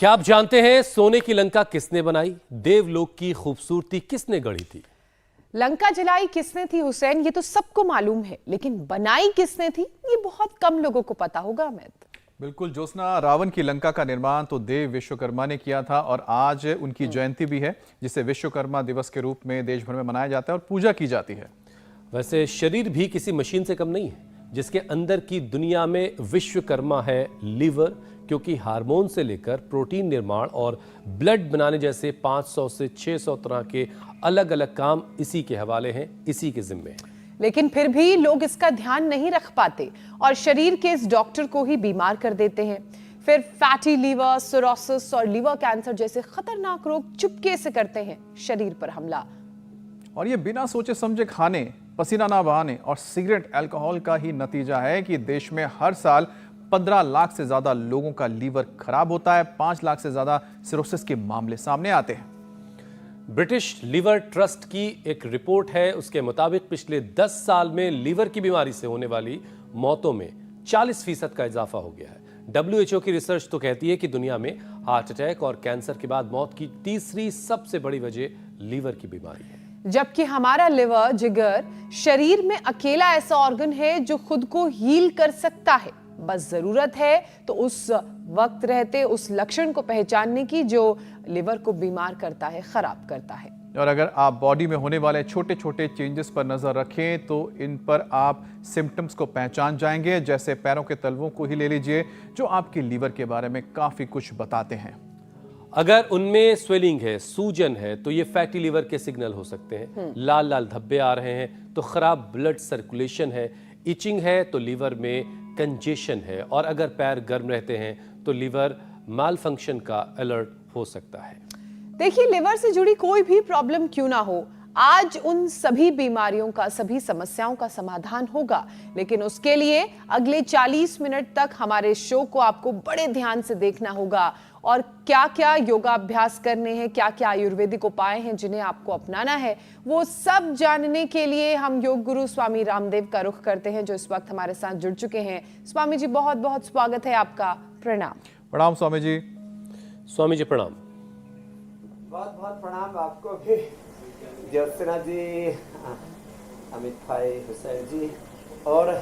क्या आप जानते हैं सोने की लंका किसने बनाई? देवलोक की खूबसूरती किसने गढ़ी थी? लंका जलाई किसने थी हुसैन, ये तो सबको मालूम है, लेकिन बनाई किसने थी ये बहुत कम लोगों को पता होगा। अमित, बिल्कुल ज्योत्सना, रावण की लंका का निर्माण तो देव विश्वकर्मा ने किया था और आज उनकी जयंती भी है, जिसे विश्वकर्मा दिवस के रूप में देश भर में मनाया जाता है और पूजा की जाती है। वैसे शरीर भी किसी मशीन से कम नहीं है, जिसके अंदर की दुनिया में विश्वकर्मा है लीवर, क्योंकि हार्मोन से लेकर प्रोटीन निर्माण और ब्लड बनाने जैसे 500 से 600 तरह के अलग अलग काम इसी के हवाले हैं, इसी के जिम्मे हैं। लेकिन फिर भी लोग इसका ध्यान नहीं रख पाते और शरीर के इस डॉक्टर को ही बीमार कर देते हैं। फिर फैटी लीवर, सिरोसिस और लीवर कैंसर जैसे खतरनाक रोग चुपके से करते हैं शरीर पर हमला। और ये बिना सोचे समझे खाने, पसीना ना बहाने और सिगरेट, अल्कोहल का ही नतीजा है कि देश में हर साल 15 लाख से ज्यादा लोगों का लीवर खराब होता है। 5 लाख से ज्यादा सिरोसिस के मामले सामने आते हैं। ब्रिटिश लीवर ट्रस्ट की एक रिपोर्ट है, उसके मुताबिक पिछले 10 साल में लीवर की बीमारी से होने वाली मौतों में 40% का इजाफा हो गया है। WHO की रिसर्च तो कहती है कि दुनिया में हार्ट अटैक और कैंसर के बाद मौत की तीसरी सबसे बड़ी वजह लीवर की बीमारी है। जबकि हमारा लिवर, जिगर, शरीर में अकेला ऐसा ऑर्गन है जो खुद को हील कर सकता है। बस जरूरत है तो उस वक्त रहते उस लक्षण को पहचानने की जो लिवर को बीमार करता है, खराब करता है। और अगर आप बॉडी में होने वाले छोटे छोटे चेंजेस पर नजर रखें तो इन पर आप सिम्टम्स को पहचान जाएंगे। जैसे पैरों के तलवों को ही ले लीजिए, जो आपके लीवर के बारे में काफी कुछ बताते हैं। अगर उनमें स्वेलिंग है, सूजन है, तो ये फैटी लीवर के सिग्नल हो सकते हैं। लाल लाल धब्बे आ रहे हैं तो खराब ब्लड सर्कुलेशन है। इचिंग है तो लीवर में कंजेशन है। और अगर पैर गर्म रहते हैं तो लीवर माल फंक्शन का अलर्ट हो सकता है। देखिए, लिवर से जुड़ी कोई भी प्रॉब्लम क्यों ना हो, आज उन सभी बीमारियों का, सभी समस्याओं का समाधान होगा। लेकिन उसके लिए अगले 40 मिनट तक हमारे शो को आपको बड़े ध्यान से देखना होगा और क्या क्या योगाभ्यास करने हैं, क्या क्या आयुर्वेदिक उपाय हैं जिन्हें आपको अपनाना है, वो सब जानने के लिए हम योग गुरु स्वामी रामदेव का रुख करते हैं, जो इस वक्त हमारे साथ जुड़ चुके हैं। स्वामी जी, बहुत बहुत स्वागत है आपका। प्रणाम। प्रणाम स्वामी जी। स्वामी जी प्रणाम। बहुत बहुत प्रणाम आपको भी, ज्योत्सना जी, अमित भाई, हुसैन जी। और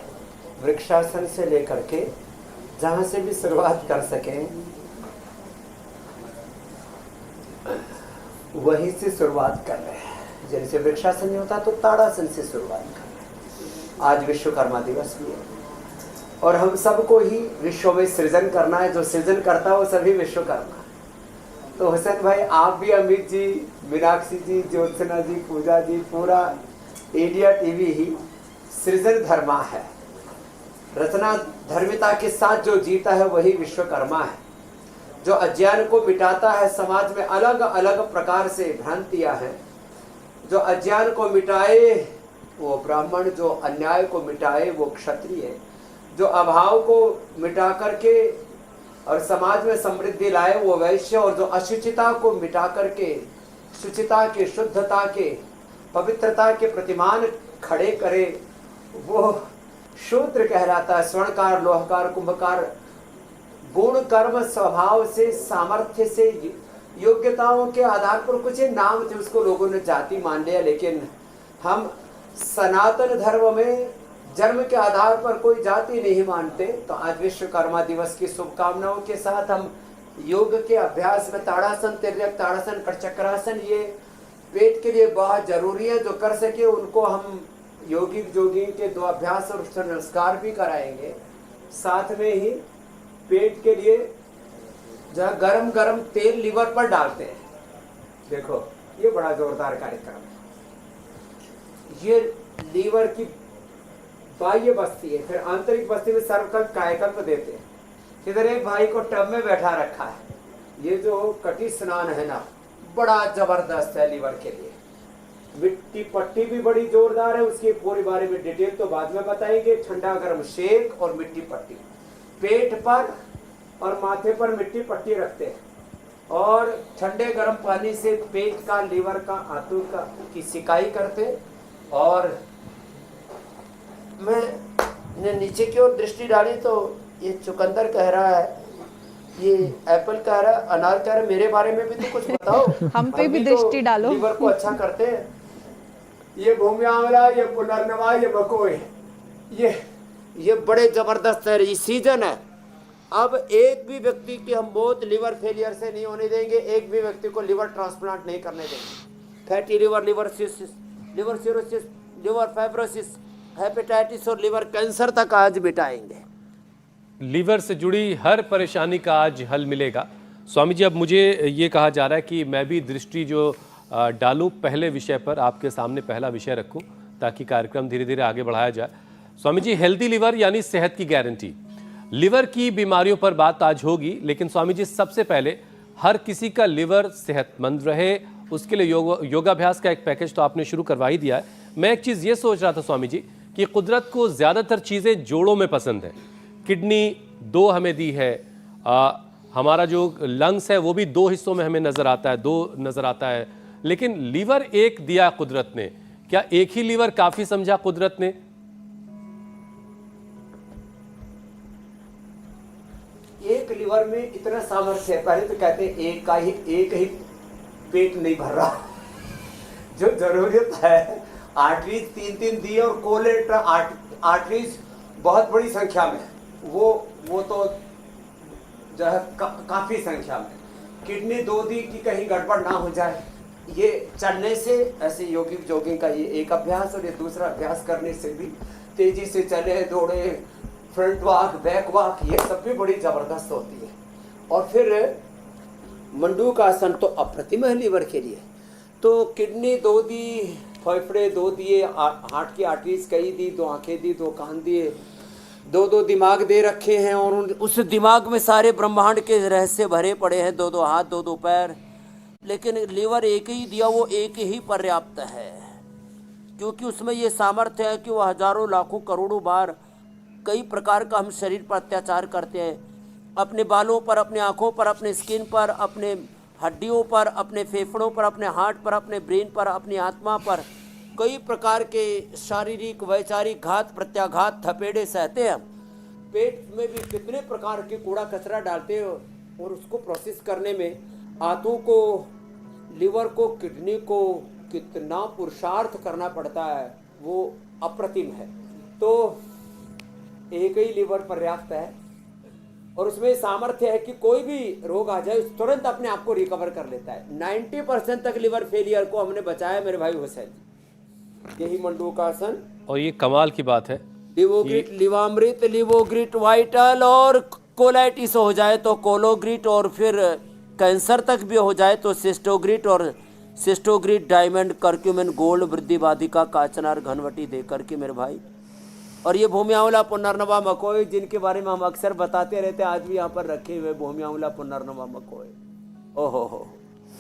वृक्षासन से लेकर के जहाँ से भी शुरुआत कर सकें वहीं से शुरुआत कर रहे हैं। जैसे वृक्षासन नहीं होता तो ताड़ासन से शुरुआत कर रहे हैं। आज विश्वकर्मा दिवस भी है और हम सबको ही विश्व में सृजन करना है। जो सृजन करता है वो सभी विश्वकर्मा। तो हुसैन भाई, आप भी, अमित जी, मीनाक्षी जी, ज्योत्सना जी, पूजा जी, पूरा इंडिया टीवी ही सृजन धर्मा है। रचना धर्मिता के साथ जो जीता है वही विश्वकर्मा है। जो अज्ञान को मिटाता है, समाज में अलग अलग प्रकार से भ्रांतियां हैं, जो अज्ञान को मिटाए वो ब्राह्मण, जो अन्याय को मिटाए वो क्षत्रिय, जो अभाव को मिटा करके और समाज में समृद्धि लाए वो वैश्य, और जो अशुचिता को मिटा करके शुचिता के, शुद्धता के, पवित्रता के प्रतिमान खड़े करे वो शूद्र कहलाता है। स्वर्णकार, लोहकार, कुंभकार गुण, कर्म, स्वभाव से, सामर्थ्य से, योग्यताओं के आधार पर कुछ नाम थे, उसको लोगों ने जाति मान लिया। लेकिन हम सनातन धर्म में जन्म के आधार पर कोई जाति नहीं मानते। तो आज विश्वकर्मा दिवस की शुभकामनाओं के साथ हम योग के अभ्यास में ताड़ासन, तिर्यक ताड़ासन, कटचक्रासन, ये पेट के लिए बहुत जरूरी है। जो कर सके उनको हम जोगी के 2 अभ्यास और नमस्कार भी कराएंगे। साथ में ही पेट के लिए जहाँ गरम गरम तेल लीवर पर डालते हैं, देखो ये बड़ा जोरदार कार्यक्रम है। ये लीवर की बाह्य बस्ती है। फिर आंतरिक बस्ती में सर्वकल्प कायकल्प देते हैं। इधर एक भाई को टब में बैठा रखा है। ये जो कटी स्नान है ना, बड़ा जबरदस्त है लीवर के लिए। मिट्टी पट्टी भी बड़ी जोरदार है, उसके पूरे बारे में डिटेल तो बाद में बताएंगे। ठंडा गर्म शेक और मिट्टी पट्टी पेट पर और माथे पर मिट्टी पट्टी रखते हैं और ठंडे गर्म पानी से पेट का, लीवर का, आंतों की सिकाई करते। और मैंने नीचे की ओर दृष्टि डाली तो ये चुकंदर कह रहा है ये एप्पल कह रहा, अनार कह रहा, मेरे बारे में भी तो कुछ बताओ। हम पे भी तो दृष्टि डालो। लीवर को अच्छा करते हैं। ये भूमि आंवला, ये पुनर्नवा, ये बकोए, ये बड़े जबरदस्त है। ये सीजन है। अब एक भी व्यक्ति की हम मौत लीवर फेलियर से नहीं होने देंगे, एक भी व्यक्ति को लीवर ट्रांसप्लांट नहीं करने देंगे। Fatty liver, liver cirrhosis, liver cirrhosis, liver fibrosis, hepatitis और लिवर कैंसर तक आज मिटाएंगे। लीवर से जुड़ी हर परेशानी का आज हल मिलेगा। स्वामी जी, अब मुझे ये कहा जा रहा है कि मैं भी दृष्टि जो डालूं पहले विषय पर, आपके सामने पहला विषय रखूं ताकि कार्यक्रम धीरे धीरे आगे बढ़ाया जाए। स्वामी जी, हेल्दी लिवर यानी सेहत की गारंटी, लिवर की बीमारियों पर बात आज होगी, लेकिन स्वामी जी सबसे पहले हर किसी का लिवर सेहतमंद रहे उसके लिए योगाभ्यास का एक पैकेज तो आपने शुरू करवा ही दिया है। मैं एक चीज़ ये सोच रहा था स्वामी जी कि कुदरत को ज़्यादातर चीज़ें जोड़ों में पसंद है। किडनी 2 हमें दी है, हमारा जो लंग्स है वो भी 2 हिस्सों में हमें नज़र आता है, 2 नज़र आता है, लेकिन लीवर एक दिया कुदरत ने। क्या एक ही लीवर काफ़ी समझा कुदरत ने? एक लीवर में इतना सामर्थ्य है। पहले तो कहते हैं एक ही पेट नहीं भर रहा। जो जरूरत है आर्टरीज 3-3 दी और कोलेटर आर्टरीज बहुत बड़ी संख्या में, वो तो जो है काफी संख्या में। किडनी 2 दी कि कहीं गड़बड़ ना हो जाए। ये चलने से ऐसे जॉगिंग का ये एक अभ्यास, और ये दूसरा अभ्यास करने से भी तेजी से चले, दौड़े, फ्रंट वॉक, बैक वॉक, ये सब भी बड़ी जबरदस्त होती है। और फिर मंडूक आसन तो अप्रतिम है लीवर के लिए। तो किडनी 2 दी, फेफड़े 2 दिए, हार्ट की आर्टरीज कई दी, 2 आंखें दी, 2 कान दिए, 2 दिमाग दे रखे हैं, और उस दिमाग में सारे ब्रह्मांड के रहस्य भरे पड़े हैं। 2 हाथ, 2 पैर, लेकिन लीवर एक ही दिया, वो एक ही पर्याप्त है, क्योंकि उसमें ये सामर्थ्य है कि वो हजारों लाखों करोड़ों बार कई प्रकार का हम शरीर पर अत्याचार करते हैं, अपने बालों पर, अपने आँखों पर, अपने स्किन पर, अपने हड्डियों पर, अपने फेफड़ों पर, अपने हार्ट पर, अपने ब्रेन पर, अपनी आत्मा पर कई प्रकार के शारीरिक वैचारिक घात प्रत्याघात थपेड़े सहते हैं। पेट में भी कितने प्रकार के कूड़ा कचरा डालते हैं, और उसको प्रोसेस करने में आंतों को, लिवर को, किडनी को कितना पुरुषार्थ करना पड़ता है, वो अप्रतिम है। तो एक ही लिवर पर्याप्त है, और उसमें सामर्थ्य है कि कोई भी रोग आ जाए तुरंत अपने आप को रिकवर कर लेता है। 90% तक लिवर फेलियर को हमने बचाया मेरे भाई हुसैन जी। यही मंडूकासन, और ये कमाल की बात है, लिवोग्रिट, लिवामृत, लिवोग्रिट वाइटल, और कोलाइटिस हो जाए तो कोलोग्रिट, और फिर कैंसर तक भी हो जाए तो सिस्टोग्रिट, और सिस्टोग्रिट डायमंड, कर्क्यूमिन, गोल्ड, वृद्धिवादिका, काचनार, घनवटी दे करके मेरे भाई। और ये भूमि आंवला, पुनर्नवा, मकोए, जिनके बारे में हम अक्सर बताते रहते हैं, आज भी यहाँ पर रखे हुए भूमि आंवला, पुनर्नवा, मकोए। ओहो हो,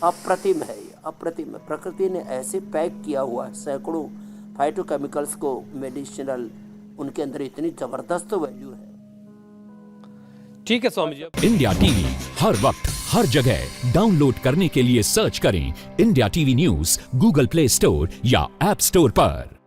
अप्रतिम है ये, अप्रतिम है। प्रकृति ने ऐसे पैक किया हुआ है सैकड़ों फाइटोकेमिकल्स को, मेडिसिनल, उनके अंदर इतनी जबरदस्त वैल्यू है। ठीक है स्वामी जी। इंडिया टीवी हर वक्त हर जगह डाउनलोड करने के लिए सर्च करें India TV news Google play store या ऐप स्टोर पर।